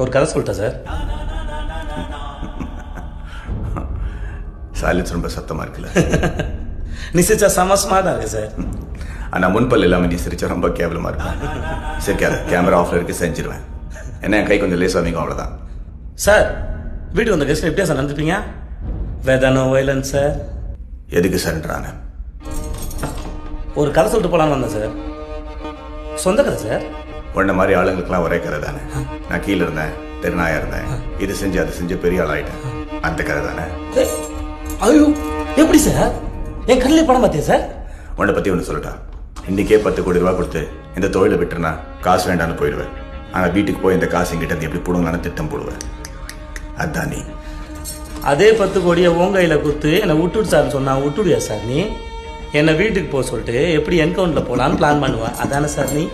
ஒரு கதை சொல்லிட்டேன் சார். சைலன்ஸ் ரொம்ப சத்தமாக இருக்குல்ல? நீ சிரிச்சா செம ஸ்மார்ட்டாக இருக்கு சார். ஆனால் முன்பல் இல்லாமல் நீ சிரிச்சா ரொம்ப கேவலமாக இருக்கும். சரி கேமரா ஆஃப்ல இருக்கு, செஞ்சிருவேன். என்ன என் கை கொஞ்சம் லேசாக அமைக்கும், அவ்வளோதான். சார் வீட்டுக்கு வந்த கெஸ்ட் எப்படியா சார் நடந்துப்பீங்க? வேதானோ வயலன்ஸ் சார். எதுக்கு சார்ன்றாங்க? ஒரு கதை சொல்லிட்டு போலான்னு வந்தேன் சார். சொந்த கதை சார். உன்ன மாதிரி ஆளுங்களுக்குலாம் ஒரே கதை தானே. நான் கீழே இருந்தேன், தெருநாயா இருந்தேன், இது செஞ்சு அது செஞ்சு பெரிய ஆள் ஆயிட்டேன். அந்த கதை தானே. ஐயோ எப்படி சார்? என் கண்ணிலே படம் பார்த்தியா சார்? உன்னை பற்றி ஒன்று சொல்லட்டா? இன்னைக்கே 10 கோடி ரூபா கொடுத்து இந்த தொழிலை விட்டுருனா காசு வேண்டான்னு போயிடுவேன். ஆனால் வீட்டுக்கு போய் இந்த காசு எங்கிட்ட எப்படி போடுங்களான்னு திட்டம் போடுவேன். அதுதான் நீ. அதே 10 கோடியை உங்க கையில் கொடுத்து என்னை விட்டுடு சார்னு சொன்னா விட்டுடுயா சார் நீ? என்னை வீட்டுக்கு போக சொல்லிட்டு எப்படி என்கவுண்டரில் போகலான்னு பிளான் பண்ணுவேன். அதானே சார் நீ?